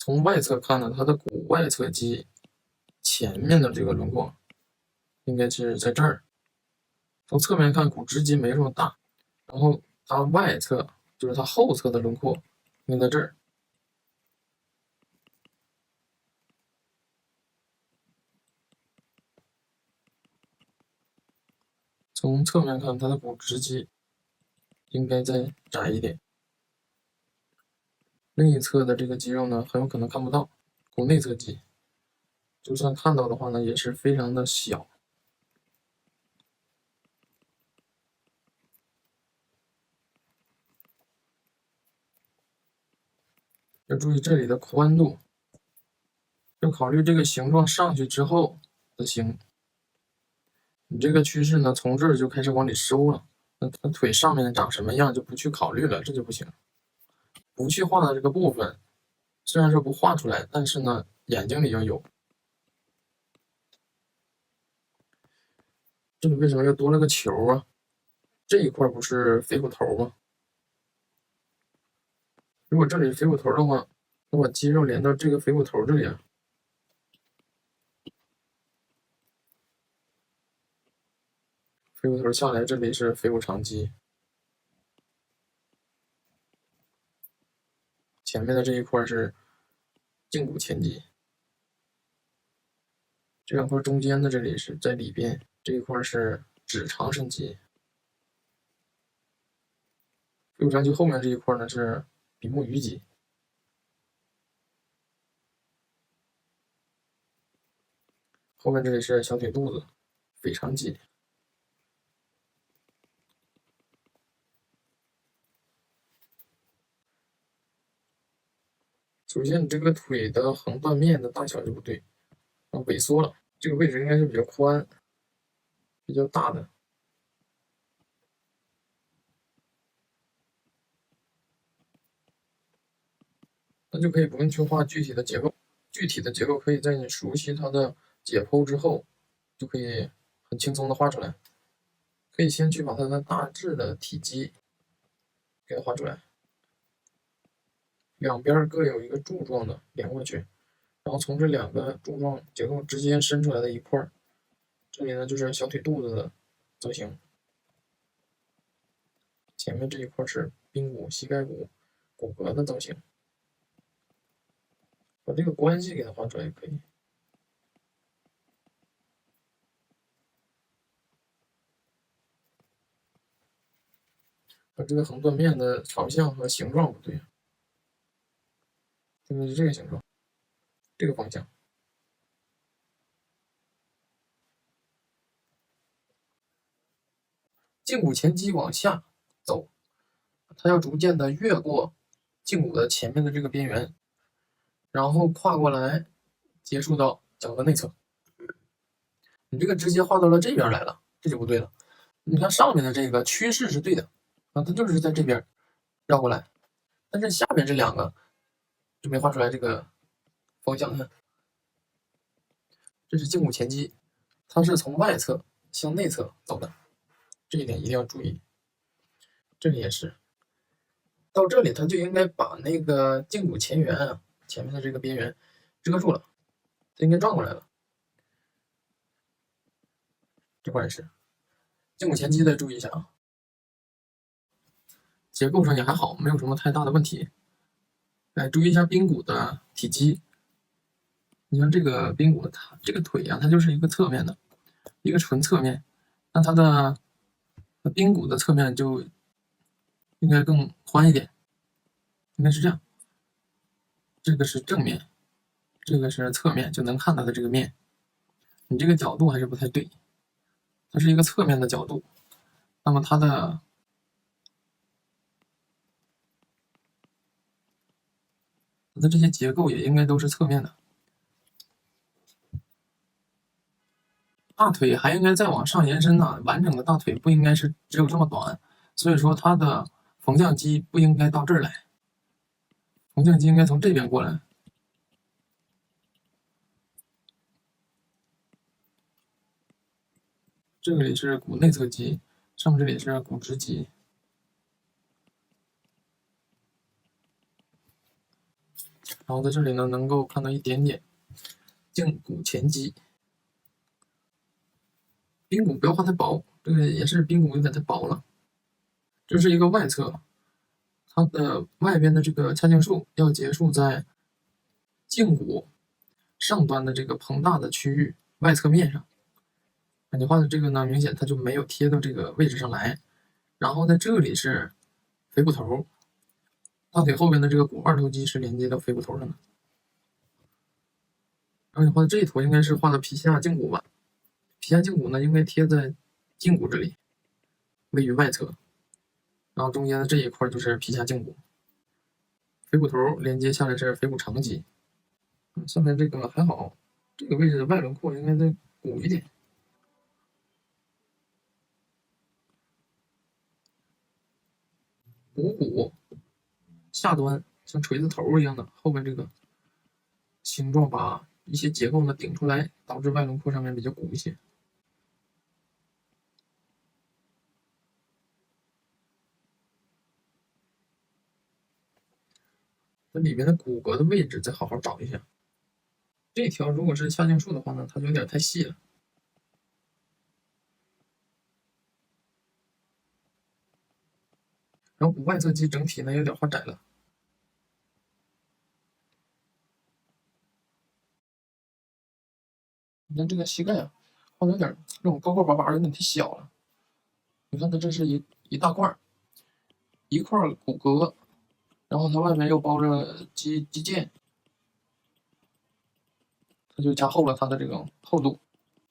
从外侧看呢，它的股外侧肌前面的这个轮廓应该是在这儿。从侧面看，股直肌没这么大，然后它外侧就是它后侧的轮廓应该在这儿。从侧面看，它的股直肌应该再窄一点。另一侧的这个肌肉呢，很有可能看不到，股内侧肌，就算看到的话呢，也是非常的小。要注意这里的宽度，要考虑这个形状上去之后的形。你这个趋势呢，从这儿就开始往里收了，那它腿上面长什么样就不去考虑了，这就不行。不去画的这个部分，虽然说不画出来，但是呢，眼睛里要有。这里为什么又多了个球啊？这一块不是肥骨头吗？如果这里肥骨头的话，那把肌肉连到这个肥骨头这里啊。肥骨头下来，这里是肥骨长肌，前面的这一块是胫骨前肌，这两块中间的这里是在里边，这一块是指长伸肌。肥骨长肌后面这一块呢是比目鱼肌，后面这里是小腿肚子，腓肠肌。首先，你这个腿的横断面的大小就不对，萎缩了。这个位置应该是比较宽、比较大的。那就可以不用去画具体的结构，具体的结构可以在你熟悉它的解剖之后，就可以很轻松的画出来。可以先去把它的大致的体积给它画出来，两边各有一个柱状的连过去，然后从这两个柱状结构之间伸出来的一块，这里呢就是小腿肚子的造型，前面这一块是髌骨、膝盖骨骨骼的造型，把这个关系给它画出来也可以。这个横断面的朝向和形状不对，应该是这个形状，这个方向。胫骨前肌往下走，它要逐渐的越过胫骨的前面的这个边缘，然后跨过来，结束到脚的内侧。你这个直接画到了这边来了，这就不对了。你看上面的这个趋势是对的啊，它就是在这边绕过来，但是下面这两个就没画出来这个方向。看，这是胫骨前肌，它是从外侧向内侧走的，这一点一定要注意。这里也是，到这里它就应该把那个胫骨前缘啊，前面的这个边缘遮住了，它应该转过来了。这块也是，胫骨前肌的注意一下啊。结构上也还好，没有什么太大的问题。注意一下髌骨的体积。你像这个髌骨，它这个腿啊，它就是一个侧面的，一个纯侧面，那它的髌骨的侧面就应该更宽一点，应该是这样。这个是正面，这个是侧面，就能看到的这个面。你这个角度还是不太对，它是一个侧面的角度，那么它的这些结构也应该都是侧面的。大腿还应该再往上延伸呢，完整的大腿不应该是只有这么短，所以说它的缝向肌不应该到这儿来，缝向肌应该从这边过来。这里是股内侧肌，上面这里是股直肌。然后在这里呢能够看到一点点胫骨前肌。髌骨不要画太薄，这个也是髌骨有点太薄了。这是一个外侧，它的外边的这个髂胫束要结束在胫骨上端的这个膨大的区域外侧面上。你画的这个呢，明显它就没有贴到这个位置上来。然后在这里是腓骨头，大腿后边的这个股二头肌是连接到腓骨头上的。然后你画的这一坨应该是画的皮下胫骨吧？皮下胫骨呢应该贴在胫骨这里，位于外侧。然后中间的这一块就是皮下胫骨，腓骨头连接下来是腓骨长肌。上面这个还好，这个位置的外轮廓应该再鼓一点。股骨下端像锤子头一样的后边这个形状，把一些结构呢顶出来，导致外轮廓上面比较鼓一些。那里面的骨骼的位置再好好找一下。这条如果是髂胫束的话呢，它就有点太细了。然后股外侧肌整体呢有点画窄了。你看这个膝盖啊，画的有点这种高高拔拔的，有点太小了。你看它这是一大块，一块骨骼，然后它外面又包着肌腱，它就加厚了它的这个厚度。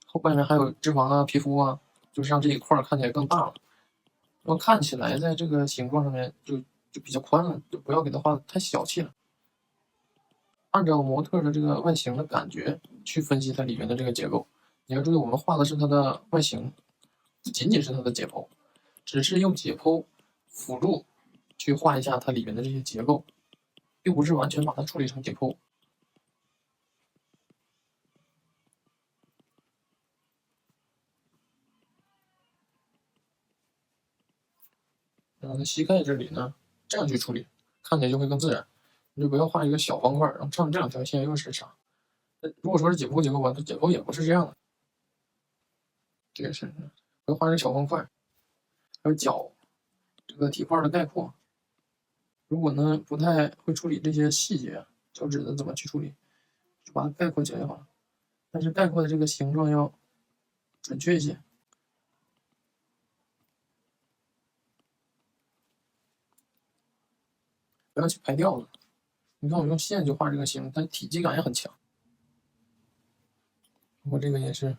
后外面还有脂肪啊、皮肤啊，就是让这一块看起来更大了。然后看起来在这个形状上面就比较宽了，就不要给它画的太小气了。按照模特的这个外形的感觉去分析它里面的这个结构。你要注意，我们画的是它的外形，不仅仅是它的解剖，只是用解剖辅助去画一下它里面的这些结构，并不是完全把它处理成解剖。然后在膝盖这里呢，这样去处理，看起来就会更自然。你就不要画一个小方块，然后上这两条线又是啥？如果说是解剖结构吧，它解剖也不是这样的。这个是不要画一个小方块，还有脚这个体块的概括。如果呢不太会处理这些细节，脚趾的怎么去处理，就把它概括起来就好了。但是概括的这个形状要准确一些，不要去排调子。你看我用线就画这个形，它体积感也很强。我这个也是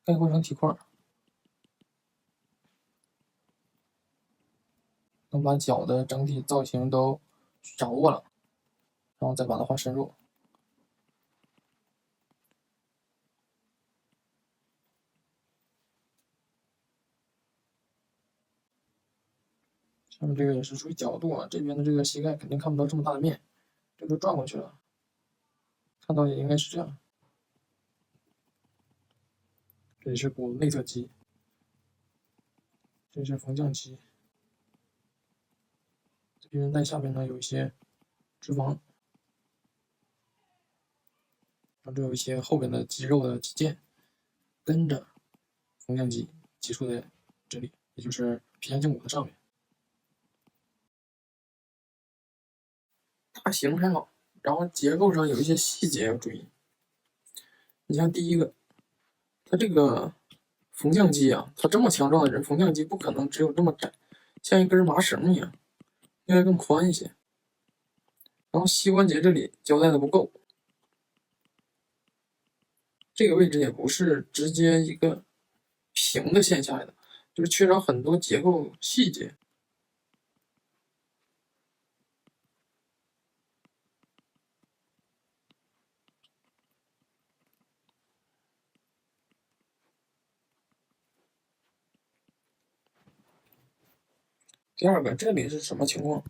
概括成体块，能把脚的整体造型都掌握了，然后再把它画深入。下面这个也是属于角度啊，这边的这个膝盖肯定看不到这么大的面，这个转过去了，看到也应该是这样。这里是股内侧肌，这是缝匠肌，这边带下面呢有一些脂肪，然后这有一些后边的肌肉的肌腱，跟着缝匠肌接触在这里，也就是皮下胫骨的上面。大形还好，然后结构上有一些细节要注意。你像第一个，它这个缝匠肌啊，他这么强壮的人，缝匠肌不可能只有这么窄，像一根麻绳一样，应该更宽一些。然后膝关节这里交代的不够，这个位置也不是直接一个平的线下来的，就是缺少很多结构细节。第二个，这里是什么情况？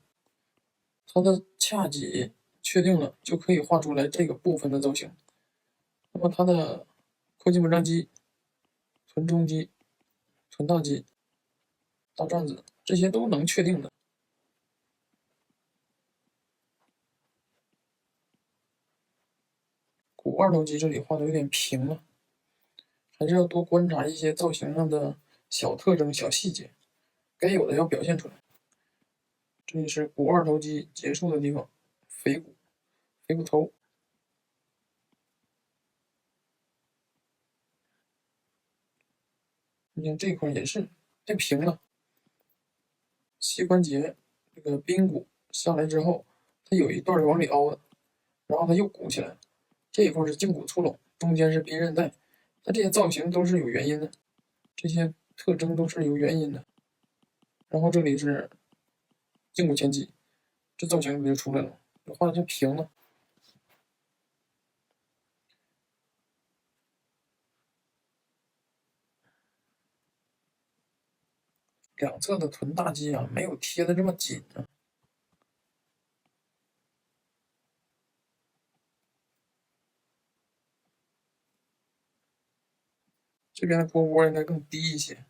它的髂脊确定了，就可以画出来这个部分的造型。那么它的阔筋膜张肌、臀中肌臀大肌、大转子，这些都能确定的。股二头肌这里画的有点平了，还是要多观察一些造型上的小特征、小细节，该有的要表现出来。这里是股二头肌结束的地方，腓骨、腓骨头。你看这块也是变平了，膝关节这个髌骨下来之后，它有一段是往里凹的，然后它又鼓起来了。这一块是胫骨粗隆，中间是髌韧带，它这些造型都是有原因的，这些特征都是有原因的。然后这里是胫骨前肌，这造型不就出来了？画的就平了。两侧的臀大肌啊，没有贴的这么紧啊。这边的腘窝应该更低一些。